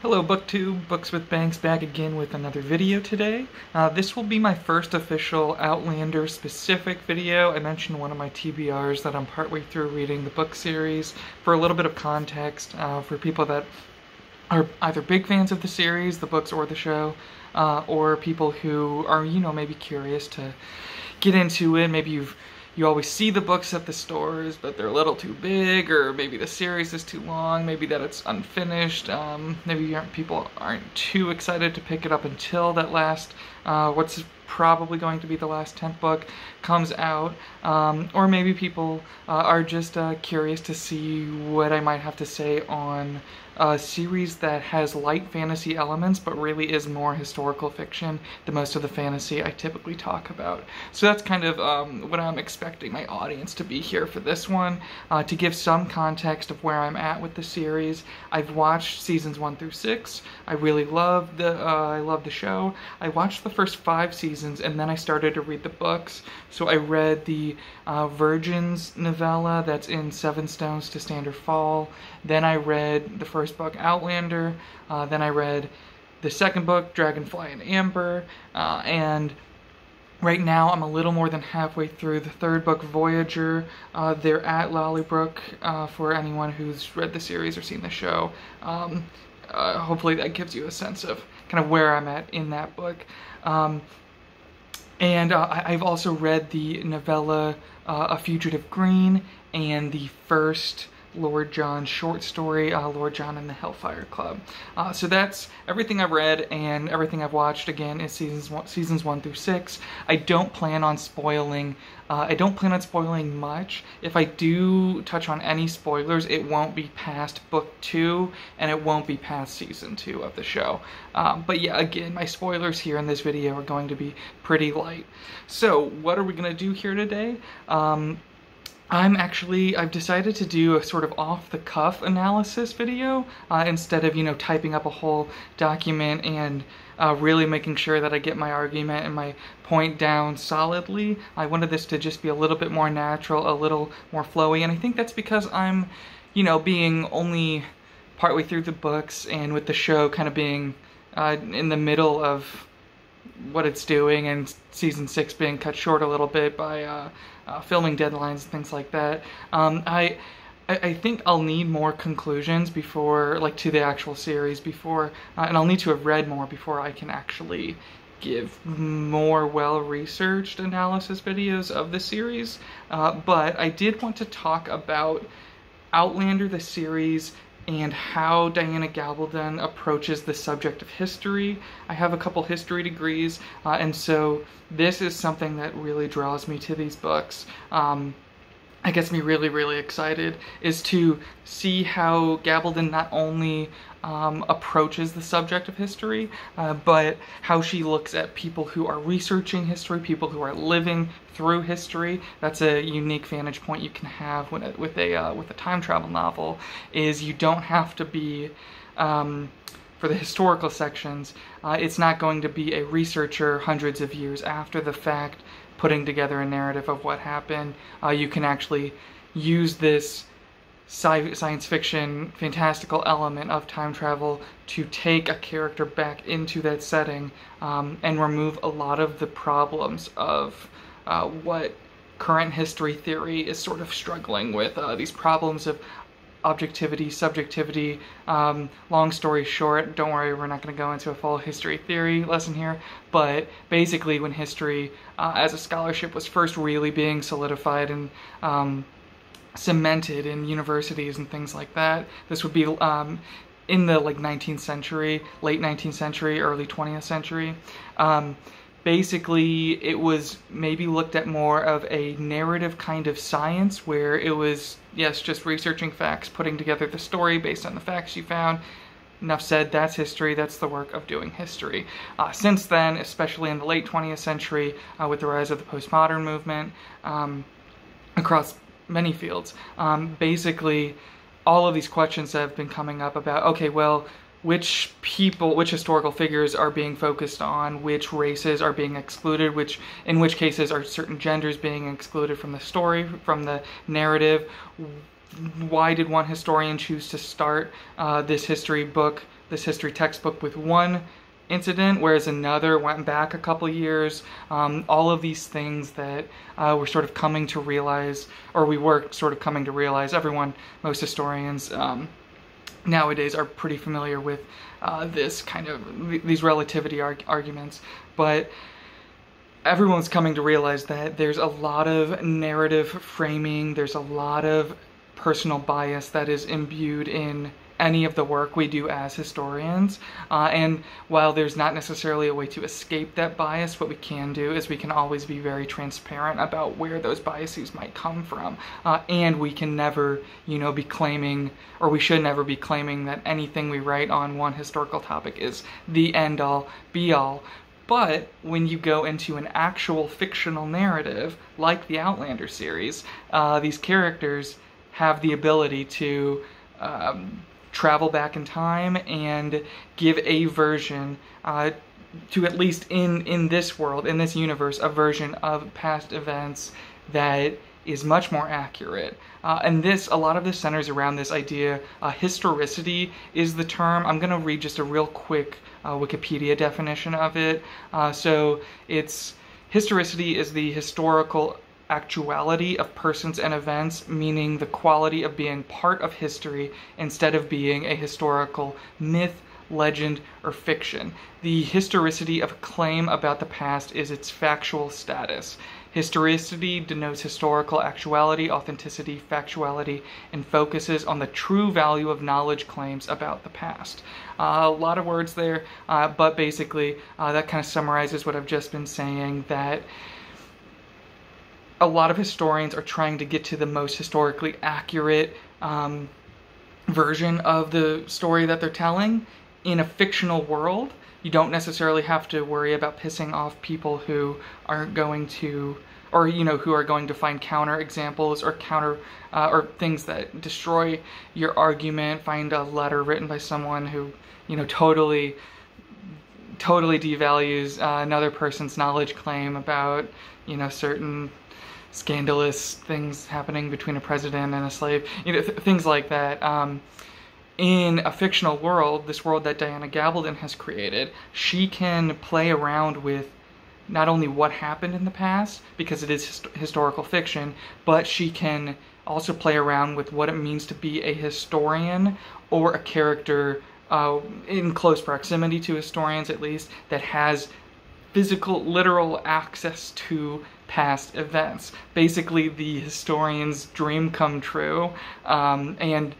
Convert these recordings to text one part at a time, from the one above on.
Hello BookTube, Books with Banks back again with another video today. This will be my first official Outlander specific video. I mentioned one of my TBRs that I'm partway through reading the book series. For a little bit of context, for people that are either big fans of the series, the books or the show, or people who are, maybe curious to get into it. Maybe you always see the books at the stores, but they're a little too big, or maybe the series is too long, maybe that it's unfinished, maybe people aren't too excited to pick it up until that last, what's probably going to be the last 10th book comes out, or maybe people are just curious to see what I might have to say on a series that has light fantasy elements but really is more historical fiction than most of the fantasy I typically talk about. So that's kind of what I'm expecting my audience to be here for this one. To give some context of where I'm at with the series, I've watched seasons 1 through 6. I really love the show. I watched the first 5 seasons and then I started to read the books. So I read the Virgins novella that's in 7 Stones to Stand or Fall. Then I read the first book, Outlander. Then I read the second book, Dragonfly and Amber. And right now I'm a little more than halfway through the third book, Voyager. They're at Lollybrook for anyone who's read the series or seen the show. Hopefully that gives you a sense of kind of where I'm at in that book. And I've also read the novella A Fugitive Green and the first Lord John short story, Lord John and the Hellfire Club. So that's everything I've read and everything I've watched. Again, is seasons 1 through 6. I don't plan on spoiling. I don't plan on spoiling much. If I do touch on any spoilers, it won't be past book 2 and it won't be past season 2 of the show. But yeah, again, my spoilers here in this video are going to be pretty light. So what are we gonna do here today? I've decided to do a sort of off-the-cuff analysis video instead of, typing up a whole document and really making sure that I get my argument and my point down solidly. I wanted this to just be a little bit more natural, a little more flowy, and I think that's because I'm, being only partway through the books and with the show kind of being in the middle of what it's doing, and season 6 being cut short a little bit by filming deadlines and things like that. I think I'll need more conclusions before, to the actual series before, and I'll need to have read more before I can actually give more well-researched analysis videos of the series. But I did want to talk about Outlander, the series, and how Diana Gabaldon approaches the subject of history. I have a couple history degrees, and so this is something that really draws me to these books. It gets me really, really excited, is to see how Gabaldon not only approaches the subject of history, but how she looks at people who are researching history, people who are living through history. That's a unique vantage point you can have with a time travel novel, is you don't have to be, for the historical sections, it's not going to be a researcher hundreds of years after the fact putting together a narrative of what happened. You can actually use this science fiction fantastical element of time travel to take a character back into that setting and remove a lot of the problems of what current history theory is sort of struggling with, these problems of objectivity, subjectivity. Long story short, don't worry, we're not going to go into a full history theory lesson here, but basically when history as a scholarship was first really being solidified and cemented in universities and things like that, this would be in the 19th century, late 19th century, early 20th century. Basically, it was maybe looked at more of a narrative kind of science, where it was, yes, just researching facts, putting together the story based on the facts you found. Enough said, that's history, that's the work of doing history. Since then, especially in the late 20th century, with the rise of the postmodern movement, across many fields, basically all of these questions have been coming up about, okay, well, which historical figures are being focused on, which races are being excluded, in which cases are certain genders being excluded from the story, from the narrative, why did one historian choose to start this history textbook with one incident, whereas another went back a couple years. All of these things that we're sort of coming to realize, or we were sort of coming to realize, most historians nowadays are pretty familiar with these relativity arguments, but everyone's coming to realize that there's a lot of narrative framing, there's a lot of personal bias that is imbued in any of the work we do as historians, and while there's not necessarily a way to escape that bias, what we can do is we can always be very transparent about where those biases might come from, and we can never, be claiming, or we should never be claiming, that anything we write on one historical topic is the end-all, be-all. But when you go into an actual fictional narrative, like the Outlander series, these characters have the ability to travel back in time and give a version, to at least in this world, in this universe, a version of past events that is much more accurate. And a lot of this centers around this idea, historicity is the term. I'm going to read just a real quick Wikipedia definition of it. So historicity is the historical actuality of persons and events, meaning the quality of being part of history instead of being a historical myth, legend, or fiction. The historicity of a claim about the past is its factual status. Historicity denotes historical actuality, authenticity, factuality, and focuses on the true value of knowledge claims about the past. A lot of words there, but basically that kind of summarizes what I've just been saying, that a lot of historians are trying to get to the most historically accurate version of the story that they're telling in a fictional world. You don't necessarily have to worry about pissing off people who aren't going to, or who are going to find counter examples or or things that destroy your argument. Find a letter written by someone who totally devalues another person's knowledge claim about certain scandalous things happening between a president and a slave, things like that. In a fictional world, this world that Diana Gabaldon has created, she can play around with not only what happened in the past, because it is historical fiction, but she can also play around with what it means to be a historian, or a character in close proximity to historians at least, that has physical, literal access to past events. Basically the historian's dream come true, and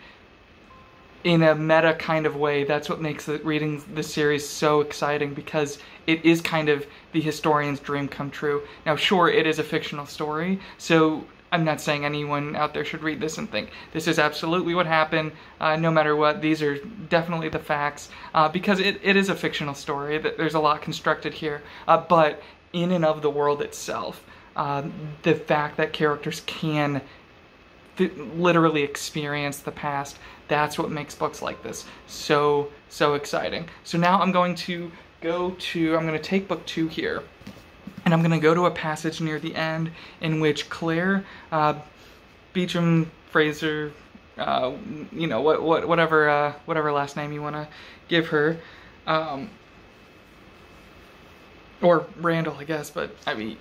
in a meta kind of way, that's what makes reading this series so exciting, because it is kind of the historian's dream come true. Now sure, it is a fictional story, so I'm not saying anyone out there should read this and think this is absolutely what happened, no matter what, these are definitely the facts, because it is a fictional story, that there's a lot constructed here, but in and of the world itself, the fact that characters can literally experience the past, that's what makes books like this so exciting. So now I'm going to take book 2 here, and I'm going to go to a passage near the end in which Claire Beecham Fraser, whatever last name you want to give her, or Randall, I guess, but I mean,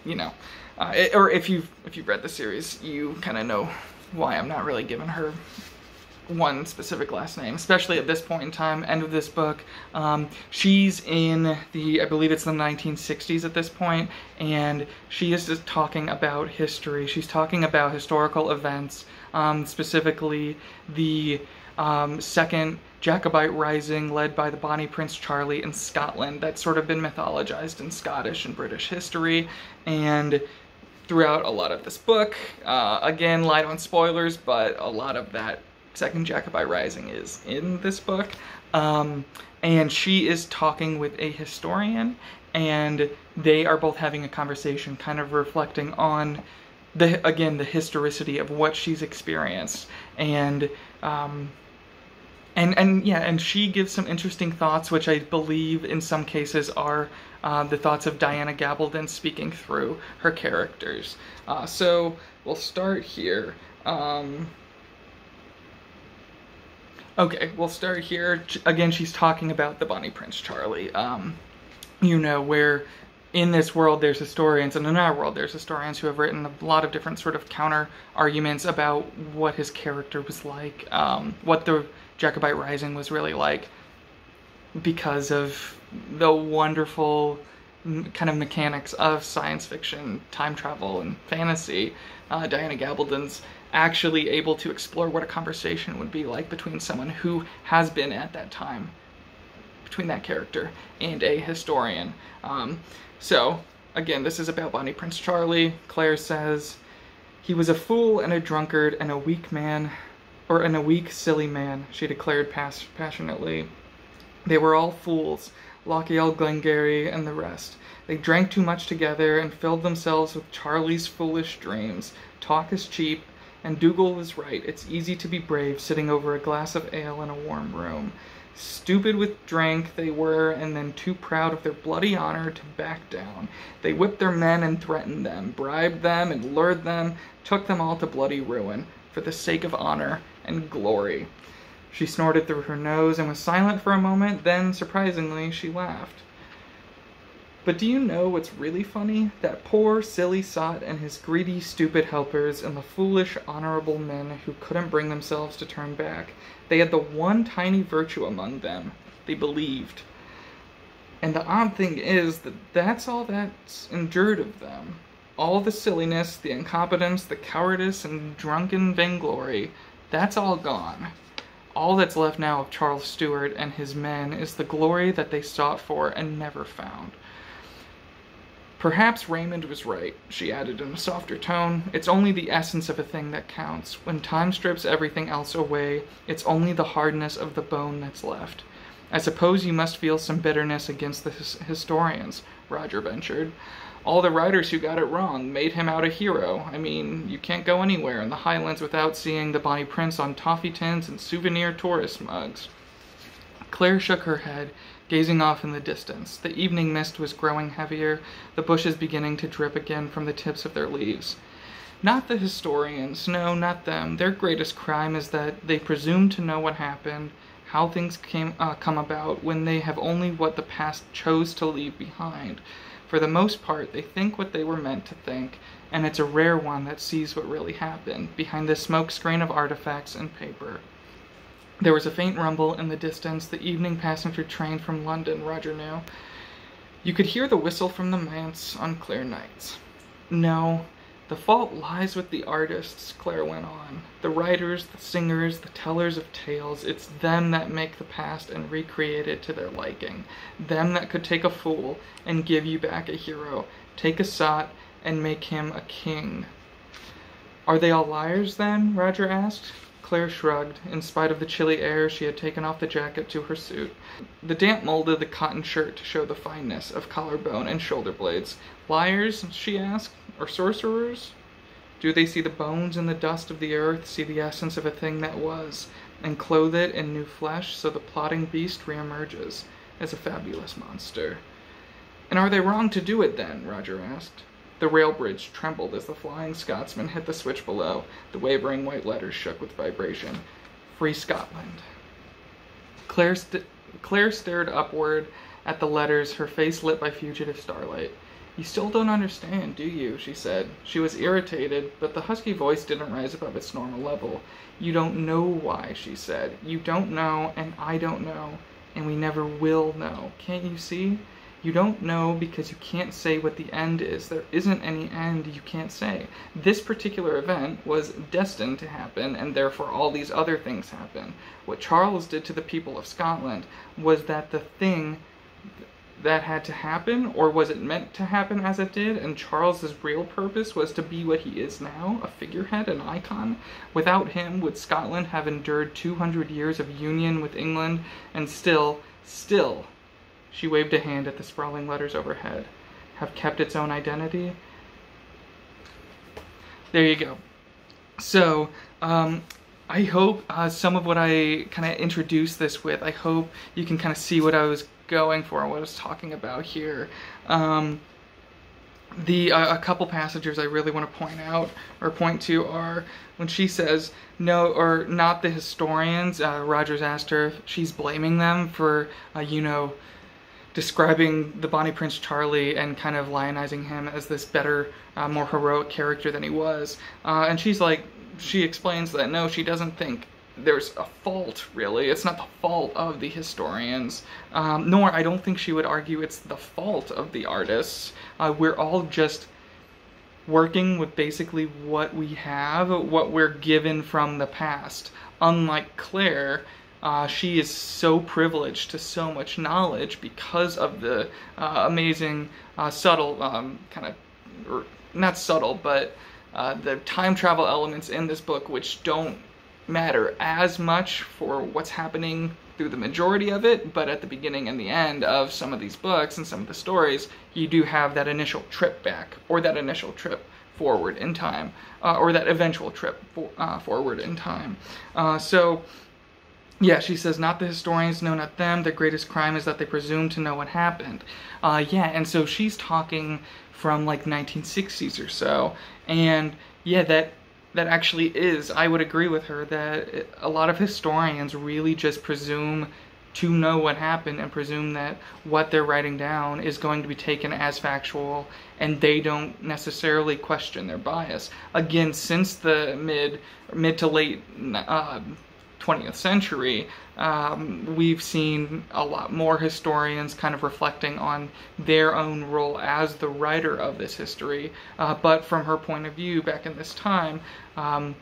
or if you've read the series, you kind of know why I'm not really giving her one specific last name, especially at this point in time, end of this book. She's in I believe it's the 1960s at this point, and she is just talking about history. She's talking about historical events, specifically the second Jacobite rising led by the Bonnie Prince Charlie in Scotland. That's sort of been mythologized in Scottish and British history, and throughout a lot of this book, again, light on spoilers, but a lot of that second Jacobite rising is in this book, and she is talking with a historian, and they are both having a conversation kind of reflecting on the historicity of what she's experienced, and she gives some interesting thoughts, which I believe in some cases are the thoughts of Diana Gabaldon speaking through her characters. So we'll start here. Okay, we'll start here. Again, she's talking about the Bonnie Prince Charlie. You know, where in this world there's historians, and in our world there's historians who have written a lot of different sort of counter arguments about what his character was like, what the Jacobite Rising was really like, because of the wonderful kind of mechanics of science fiction, time travel, and fantasy. Diana Gabaldon's actually able to explore what a conversation would be like between someone who has been at that time, between that character and a historian. So, again, this is about Bonnie Prince Charlie. Claire says, "He was a fool and a drunkard and a weak man, and a weak, silly man," she declared passionately. "They were all fools, Lochiel, Glengarry, and the rest. They drank too much together and filled themselves with Charlie's foolish dreams. Talk is cheap, and Dougal is right. It's easy to be brave sitting over a glass of ale in a warm room. Stupid with drink they were, and then too proud of their bloody honor to back down. They whipped their men and threatened them, bribed them and lured them, took them all to bloody ruin, for the sake of honor and glory." She snorted through her nose and was silent for a moment, then, surprisingly, she laughed. "But do you know what's really funny? That poor, silly sot and his greedy, stupid helpers, and the foolish, honorable men who couldn't bring themselves to turn back. They had the one tiny virtue among them. They believed. And the odd thing is that that's all that's endured of them. All the silliness, the incompetence, the cowardice, and drunken vainglory, that's all gone. All that's left now of Charles Stuart and his men is the glory that they sought for and never found. Perhaps Raymond was right," she added in a softer tone. "It's only the essence of a thing that counts. When time strips everything else away, it's only the hardness of the bone that's left." "I suppose you must feel some bitterness against the historians," Roger ventured. "All the writers who got it wrong made him out a hero. I mean, you can't go anywhere in the Highlands without seeing the Bonnie Prince on toffee tins and souvenir tourist mugs." Claire shook her head, gazing off in the distance. The evening mist was growing heavier, the bushes beginning to drip again from the tips of their leaves. "Not the historians, no, not them. Their greatest crime is that they presume to know what happened, how things come about, when they have only what the past chose to leave behind. For the most part, they think what they were meant to think, and it's a rare one that sees what really happened, behind the smoke screen of artifacts and paper." There was a faint rumble in the distance, the evening passenger train from London, Roger knew. You could hear the whistle from the manse on clear nights. "No, the fault lies with the artists," Claire went on. "The writers, the singers, the tellers of tales, it's them that make the past and recreate it to their liking. Them that could take a fool and give you back a hero, take a sot and make him a king." "Are they all liars, then?" Roger asked. Claire shrugged. In spite of the chilly air, she had taken off the jacket to her suit. The damp molded the cotton shirt to show the fineness of collarbone and shoulder blades. "Liars?" she asked. "Or sorcerers? Do they see the bones and the dust of the earth, see the essence of a thing that was, and clothe it in new flesh, so the plotting beast reemerges as a fabulous monster?" "And are they wrong to do it, then?" Roger asked. The rail bridge trembled as the Flying Scotsman hit the switch below. The wavering white letters shook with vibration. "Free Scotland." Claire stared upward at the letters, her face lit by fugitive starlight. "You still don't understand, do you?" she said. She was irritated, but the husky voice didn't rise above its normal level. "You don't know why," she said. "You don't know, and I don't know, and we never will know. Can't you see? You don't know because you can't say what the end is. There isn't any end you can't say. This particular event was destined to happen, and therefore all these other things happen. What Charles did to the people of Scotland, was that the thing that had to happen, or was it meant to happen as it did, and Charles's real purpose was to be what he is now, a figurehead, an icon? Without him, would Scotland have endured 200 years of union with England, and still, she waved a hand at the sprawling letters overhead, have kept its own identity? There you go. So, I hope some of what I kind of introduced this with, I hope you can kind of see what I was going for and what I was talking about here. A couple passages I really want to point out or point to are when she says, no, or not the historians. Rogers asked her if she's blaming them for, describing the Bonnie Prince Charlie and kind of lionizing him as this better, more heroic character than he was. And she explains that no, she doesn't think there's a fault, really. It's not the fault of the historians, nor I don't think she would argue it's the fault of the artists. We're all just working with basically what we have, what we're given from the past. Unlike Claire, she is so privileged to so much knowledge because of the amazing, subtle, or not subtle, but the time travel elements in this book, which don't matter as much for what's happening through the majority of it, but at the beginning and the end of some of these books and some of the stories, you do have that initial trip back, or that initial trip forward in time, or that eventual trip forward in time. So yeah, she says, not the historians, no, not them. Their greatest crime is that they presume to know what happened. Yeah, and so she's talking from like 1960s or so, and yeah, that actually is, I would agree with her, that a lot of historians really just presume to know what happened and presume that what they're writing down is going to be taken as factual, and they don't necessarily question their bias. Again, since the mid to late 20th century, we've seen a lot more historians kind of reflecting on their own role as the writer of this history. But from her point of view, back in this time, I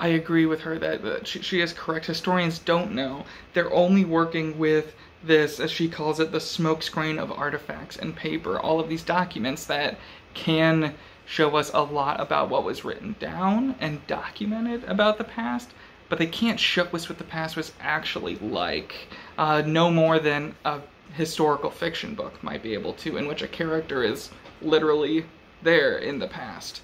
agree with her that she is correct. Historians don't know. They're only working with this, as she calls it, the smokescreen of artifacts and paper. All of these documents that can show us a lot about what was written down and documented about the past, but they can't show us what the past was actually like. No more than a historical fiction book might be able to, in which a character is literally there in the past.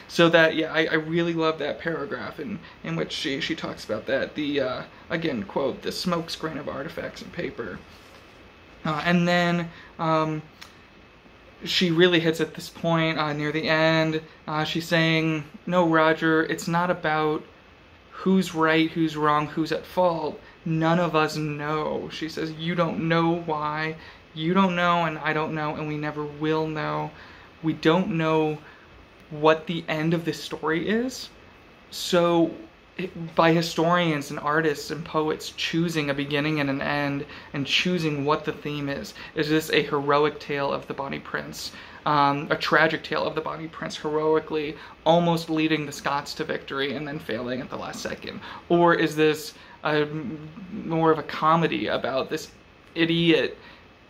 So that, yeah, I really love that paragraph in which she talks about that. The, again, quote, the smokescreen of artifacts and paper. And then, she really hits at this point near the end. She's saying, no, Roger, it's not about who's right, who's wrong, who's at fault. None of us know. She says, you don't know why. You don't know, and I don't know, and we never will know. We don't know what the end of this story is. So by historians and artists and poets choosing a beginning and an end and choosing what the theme is this a heroic tale of the Bonnie Prince, a tragic tale of the Bonnie Prince heroically almost leading the Scots to victory and then failing at the last second? Or is this more of a comedy about this idiot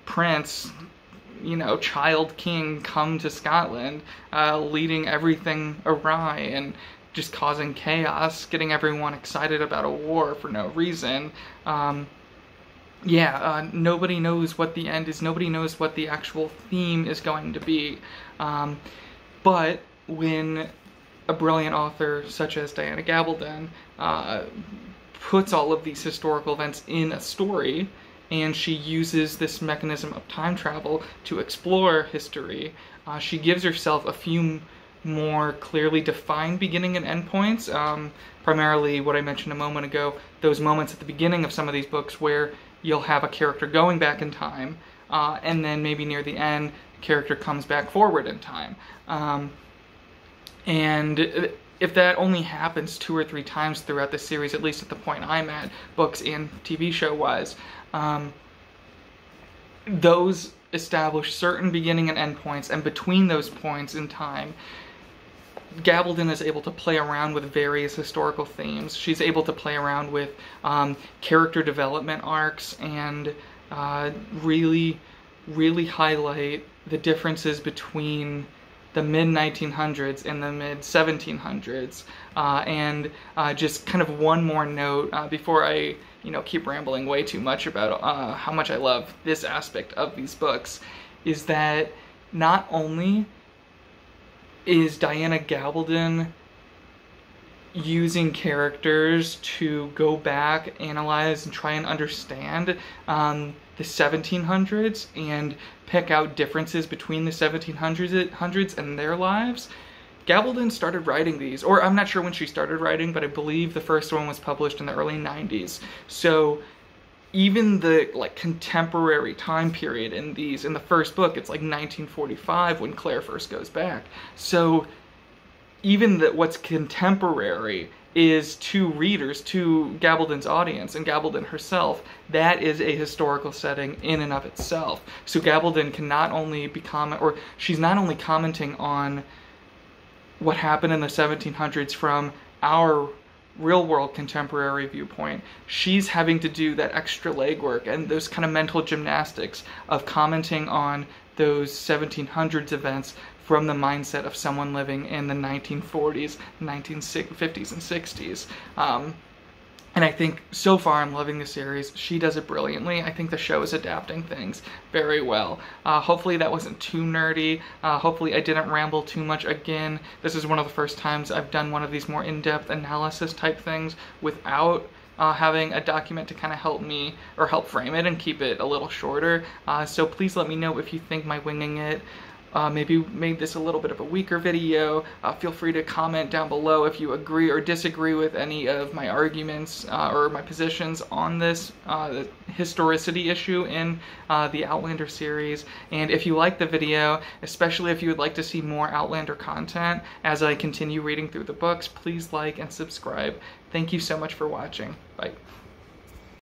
prince, child king come to Scotland, leading everything awry and just causing chaos, getting everyone excited about a war for no reason? Nobody knows what the end is. Nobody knows what the actual theme is going to be. But when a brilliant author such as Diana Gabaldon puts all of these historical events in a story, and she uses this mechanism of time travel to explore history, she gives herself a few more clearly defined beginning and end points. Primarily what I mentioned a moment ago, those moments at the beginning of some of these books where you'll have a character going back in time, and then maybe near the end, the character comes back forward in time. And if that only happens 2 or 3 times throughout the series, at least at the point I'm at, books and TV show wise, those establish certain beginning and end points, and between those points in time, Gabaldon is able to play around with various historical themes. She's able to play around with character development arcs and really highlight the differences between the mid-1900s and the mid-1700s. And just kind of one more note before I keep rambling way too much about how much I love this aspect of these books, is that not only is Diana Gabaldon using characters to go back, analyze, and try and understand the 1700s and pick out differences between the 1700s and their lives. Gabaldon started writing these, or I'm not sure when she started writing, but I believe the first one was published in the early 90s. So even the like contemporary time period in the first book, it's like 1945 when Claire first goes back. So even what's contemporary is to readers, to Gabaldon's audience and Gabaldon herself, that is a historical setting in and of itself. So Gabaldon can not only she's not only commenting on what happened in the 1700s from our real-world contemporary viewpoint, she's having to do that extra legwork and those kind of mental gymnastics of commenting on those 1700s events from the mindset of someone living in the 1940s, 1950s, and 60s. And I think so far I'm loving the series. She does it brilliantly. I think the show is adapting things very well. Hopefully that wasn't too nerdy. Hopefully I didn't ramble too much again. This is one of the first times I've done one of these more in-depth analysis type things without having a document to kind of help me or help frame it and keep it a little shorter. So please let me know if you think my winging it maybe made this a little bit of a weaker video. Feel free to comment down below if you agree or disagree with any of my arguments or my positions on this historicity issue in the Outlander series. And if you like the video, especially if you would like to see more Outlander content as I continue reading through the books, please like and subscribe. Thank you so much for watching. Bye.